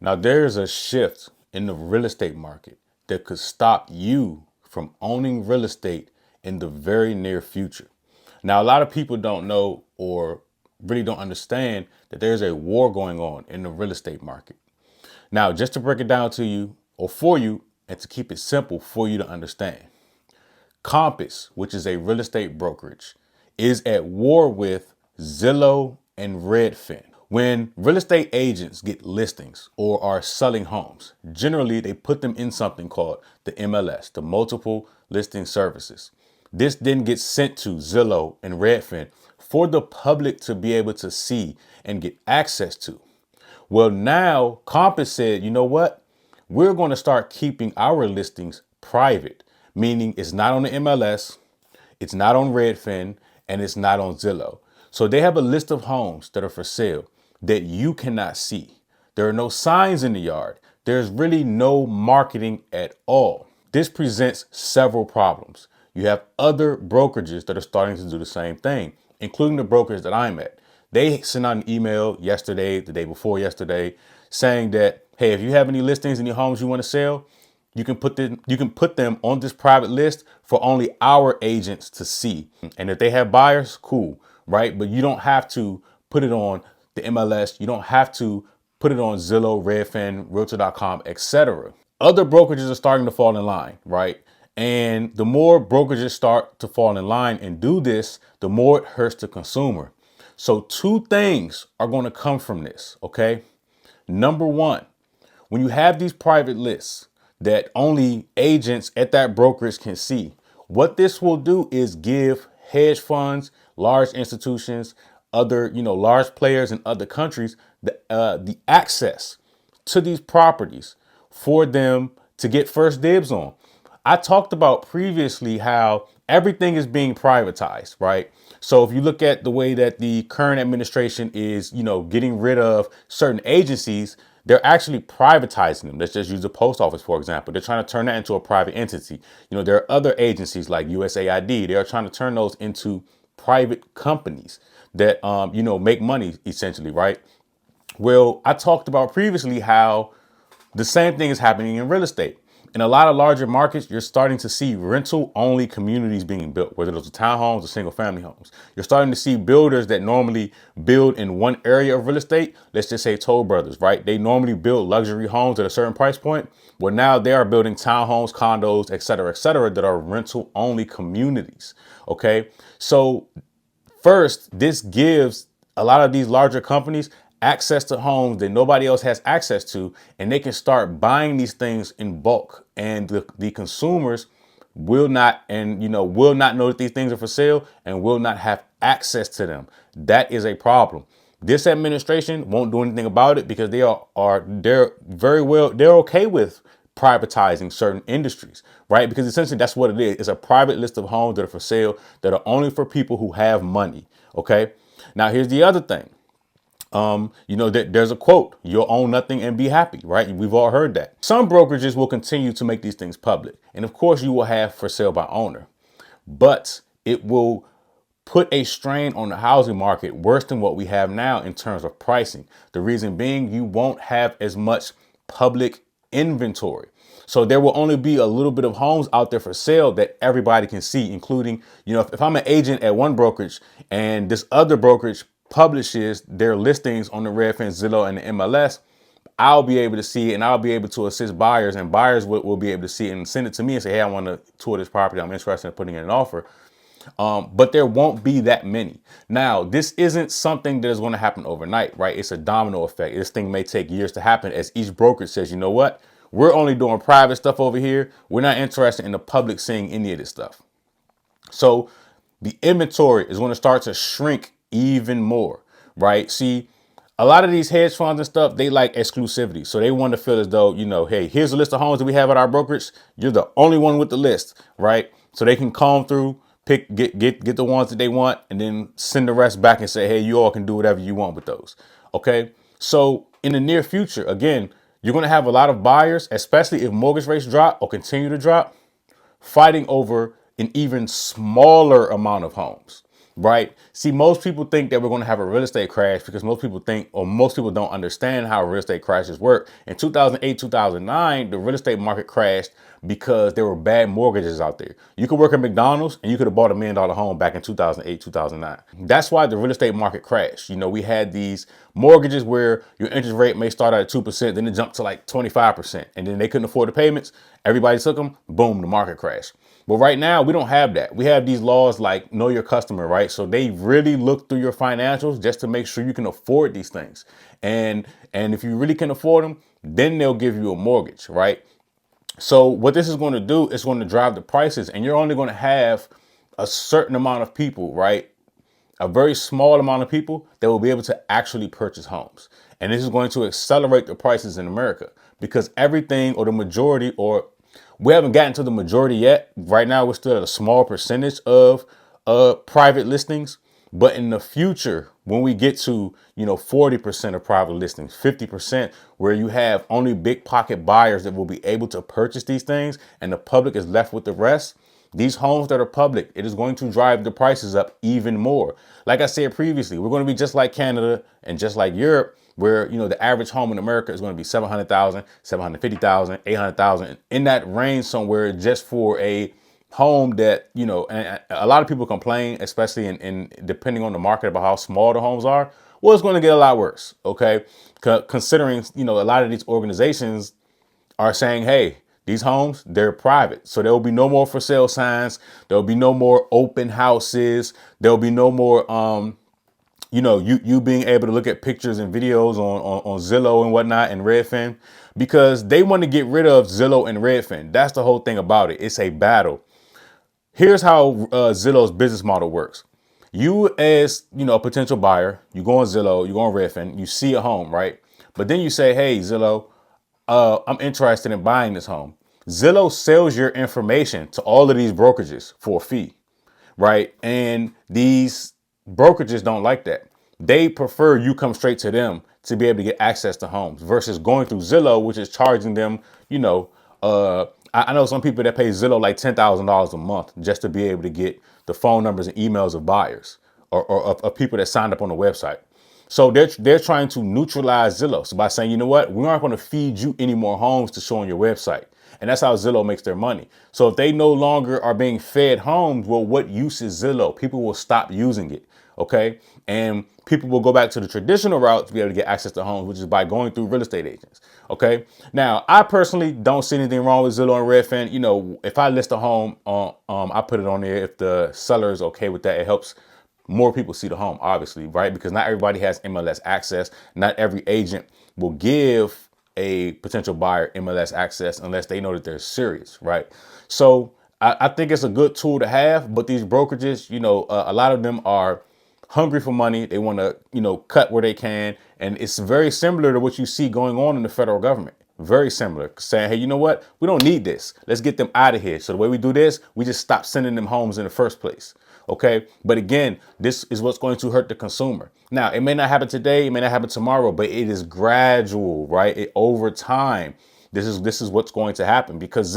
Now, there's a shift in the real estate market that could stop you from owning real estate in the very near future. Now, a lot of people don't know or really don't understand that there's a war going on in the real estate market. Now, just to break it down to you or for you and to keep it simple for you to understand, Compass, which is a real estate brokerage, is at war with Zillow and Redfin. When real estate agents get listings or are selling homes, generally they put them in something called the MLS, the multiple listing services. This then gets sent to Zillow and Redfin for the public to be able to see and get access to. Well, now Compass said, you know what? We're going to start keeping our listings private, meaning it's not on the MLS, it's not on Redfin, and it's not on Zillow. So they have a list of homes that are for sale that you cannot see. There are no signs in the yard. There's really no marketing at all. This presents several problems. You have other brokerages that are starting to do the same thing, including the brokers that I'm at. They sent out an email yesterday, the day before yesterday, saying that, hey, if you have any listings in your homes you want to sell, you can put them on this private list for only our agents to see. And if they have buyers, cool, right? But you don't have to put it on the MLS. You don't have to put it on Zillow, Redfin, Realtor.com, etc. Other brokerages are starting to fall in line, right? And the more brokerages start to fall in line and do this, the more it hurts the consumer. So two things are going to come from this, okay? Number one, when you have these private lists that only agents at that brokerage can see, what this will do is give hedge funds, large institutions, other, large players in other countries, the access to these properties for them to get first dibs on. I talked about previously how everything is being privatized, right? So if you look at the way that the current administration is, getting rid of certain agencies, they're actually privatizing them. Let's just use the post office, for example. They're trying to turn that into a private entity. There are other agencies like USAID. They are trying to turn those into private companies that, make money essentially, right? Well, I talked about previously how the same thing is happening in real estate. In a lot of larger markets, you're starting to see rental only communities being built, whether those are townhomes or single family homes. You're starting to see builders that normally build in one area of real estate. Let's just say Toll Brothers, right? They normally build luxury homes at a certain price point. Well, now they are building townhomes, condos, et cetera, that are rental only communities. Okay. So first, this gives a lot of these larger companies access to homes that nobody else has access to, and they can start buying these things in bulk. And the consumers will not know that these things are for sale and will not have access to them. That is a problem. This administration won't do anything about it because they're okay with privatizing certain industries, right? Because essentially that's what it is. It's a private list of homes that are for sale that are only for people who have money. Okay. Now here's the other thing. There's a quote, you'll own nothing and be happy, right? We've all heard that. Some brokerages will continue to make these things public. And of course you will have for sale by owner, but it will put a strain on the housing market worse than what we have now in terms of pricing. The reason being, you won't have as much public inventory. So there will only be a little bit of homes out there for sale that everybody can see, including, if I'm an agent at one brokerage and this other brokerage publishes their listings on the Redfin, Zillow, and the MLS, I'll be able to see it and I'll be able to assist buyers, and buyers will be able to see it and send it to me and say, hey, I want to tour this property. I'm interested in putting in an offer. But there won't be that many. Now, this isn't something that is going to happen overnight, right? It's a domino effect. This thing may take years to happen as each brokerage says, you know what? We're only doing private stuff over here. We're not interested in the public seeing any of this stuff. So the inventory is going to start to shrink even more, right? See, a lot of these hedge funds and stuff, they like exclusivity. So they want to feel as though, hey, here's a list of homes that we have at our brokerage. You're the only one with the list, right? So they can comb through, get the ones that they want, and then send the rest back and say, hey, you all can do whatever you want with those. Okay. So in the near future, again, you're going to have a lot of buyers, especially if mortgage rates drop or continue to drop, fighting over an even smaller amount of homes. right? See, most people think that we're going to have a real estate crash because most people think, or most people don't understand how real estate crashes work. In 2008, 2009, the real estate market crashed because there were bad mortgages out there. You could work at McDonald's and you could have bought $1 million home back in 2008, 2009. That's why the real estate market crashed. You know, we had these mortgages where your interest rate may start at 2%, then it jumped to like 25%, and then they couldn't afford the payments. Everybody took them. Boom, the market crashed. But right now, we don't have that. We have these laws like know your customer, right? So they really look through your financials just to make sure you can afford these things. And if you really can afford them, then they'll give you a mortgage, right? So what this is going to do is going to drive the prices, and you're only going to have a certain amount of people, right? A very small amount of people that will be able to actually purchase homes. And this is going to accelerate the prices in America because everything, or the majority, or we haven't gotten to the majority yet. Right now, we're still at a small percentage of private listings. But in the future, when we get to, 40% of private listings, 50%, where you have only big pocket buyers that will be able to purchase these things and the public is left with the rest, these homes that are public, it is going to drive the prices up even more. Like I said previously, we're going to be just like Canada and just like Europe, where, the average home in America is going to be 700,000, 750,000, 800,000, in that range somewhere, just for a home that, and a lot of people complain, especially in depending on the market, about how small the homes are. Well, it's going to get a lot worse. Okay. Considering, a lot of these organizations are saying, hey, these homes, they're private. So there will be no more for sale signs. There will be no more open houses. There will be no more, you being able to look at pictures and videos on Zillow and whatnot and Redfin, because they want to get rid of Zillow and Redfin. That's the whole thing about it. It's a battle. Here's how Zillow's business model works. You, as a potential buyer, you go on Zillow, you go on Redfin, you see a home, right? But then you say, hey, Zillow, I'm interested in buying this home. Zillow sells your information to all of these brokerages for a fee, right? And these brokerages don't like that. They prefer you come straight to them to be able to get access to homes versus going through Zillow, which is charging them, I know some people that pay Zillow like $10,000 a month just to be able to get the phone numbers and emails of buyers or of people that signed up on the website. So they're trying to neutralize Zillow. So by saying, you know what, we aren't going to feed you any more homes to show on your website. And that's how Zillow makes their money. So if they no longer are being fed homes, well, what use is Zillow? People will stop using it. OK, and people will go back to the traditional route to be able to get access to homes, which is by going through real estate agents. OK, now, I personally don't see anything wrong with Zillow and Redfin. If I list a home, I put it on there. If the seller is OK with that, it helps more people see the home, obviously, right? Because not everybody has MLS access. Not every agent will give a potential buyer MLS access unless they know that they're serious, right? So I think it's a good tool to have. But these brokerages, a lot of them are hungry for money. They want to, cut where they can. And it's very similar to what you see going on in the federal government. Very similar, saying, hey, you know what? We don't need this. Let's get them out of here. So the way we do this, we just stop sending them homes in the first place. OK, but again, this is what's going to hurt the consumer. Now, it may not happen today. It may not happen tomorrow, but it is gradual, right? Over time, this is what's going to happen, because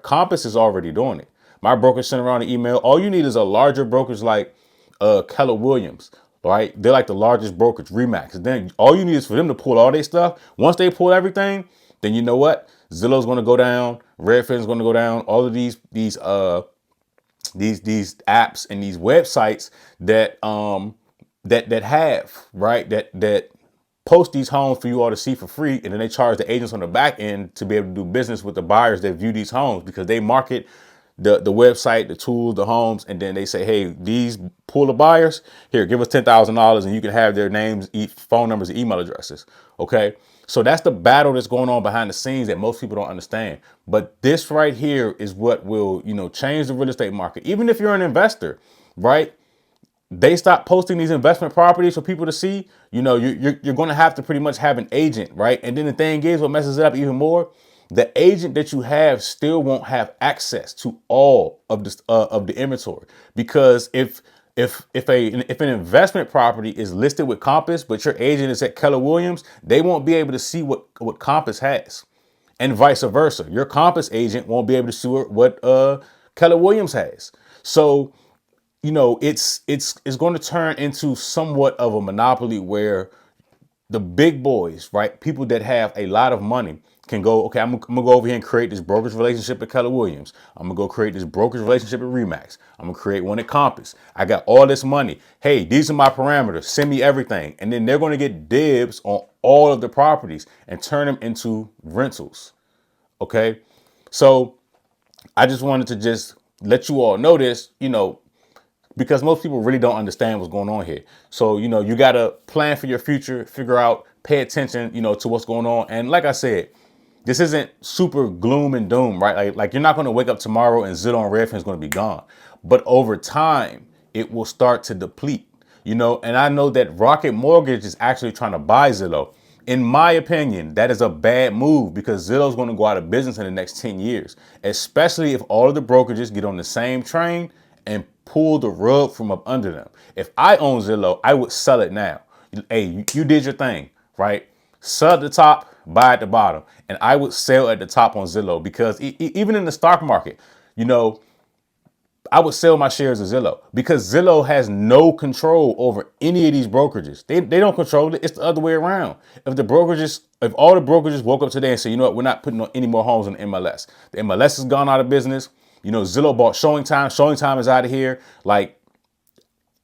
Compass is already doing it. My broker sent around an email. All you need is a larger brokerage like Keller Williams, right? They're like the largest brokerage, Remax. And then all you need is for them to pull all their stuff. Once they pull everything, then you know what? Zillow's going to go down. Redfin's going to go down. All of these apps and these websites that have, right, that post these homes for you all to see for free, and then they charge the agents on the back end to be able to do business with the buyers that view these homes, because they market the website, the tools, the homes, and then they say, hey, these pool of buyers, here, give us $10,000 and you can have their names, phone numbers, and email addresses. Okay. So that's the battle that's going on behind the scenes that most people don't understand. But this right here is what will, change the real estate market. Even if you're an investor, right? They stop posting these investment properties for people to see. You're going to have to pretty much have an agent, right? And then the thing is, what messes it up even more, the agent that you have still won't have access to all of the inventory, because if an investment property is listed with Compass, but your agent is at Keller Williams, they won't be able to see what Compass has, and vice versa. Your Compass agent won't be able to see what Keller Williams has. So, it's going to turn into somewhat of a monopoly where the big boys, right? People that have a lot of money can go, okay, I'm gonna go over here and create this brokerage relationship at Keller Williams. I'm gonna go create this brokerage relationship at Remax. I'm gonna create one at Compass. I got all this money. Hey, these are my parameters. Send me everything. And then they're gonna get dibs on all of the properties and turn them into rentals. Okay. So I just wanted to just let you all know this, because most people really don't understand what's going on here. So, you got to plan for your future, figure out, pay attention, to what's going on. And like I said, this isn't super gloom and doom, right? Like you're not going to wake up tomorrow and Zillow and Redfin is going to be gone. But over time, it will start to deplete, and I know that Rocket Mortgage is actually trying to buy Zillow. In my opinion, that is a bad move because Zillow is going to go out of business in the next 10 years, especially if all of the brokerages get on the same train and pull the rug from up under them. If I own Zillow, I would sell it now. Hey, you did your thing, right? Sell at the top, buy at the bottom. And I would sell at the top on Zillow because even in the stock market, I would sell my shares of Zillow because Zillow has no control over any of these brokerages. They don't control it. It's the other way around. If all the brokerages woke up today and said, you know what, we're not putting on any more homes on the MLS. The MLS has gone out of business. Zillow bought Showing Time. Showing Time is out of here. Like,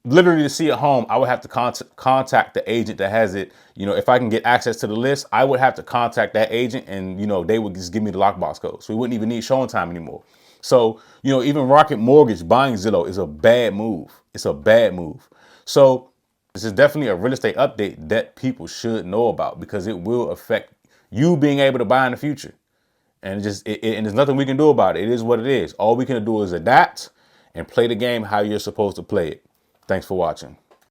literally to see a home, I would have to contact the agent that has it. If I can get access to the list, I would have to contact that agent and, they would just give me the lockbox code. So we wouldn't even need Showing Time anymore. So, even Rocket Mortgage buying Zillow is a bad move. It's a bad move. So this is definitely a real estate update that people should know about because it will affect you being able to buy in the future. And and there's nothing we can do about it. It is what it is. All we can do is adapt and play the game how you're supposed to play it. Thanks for watching.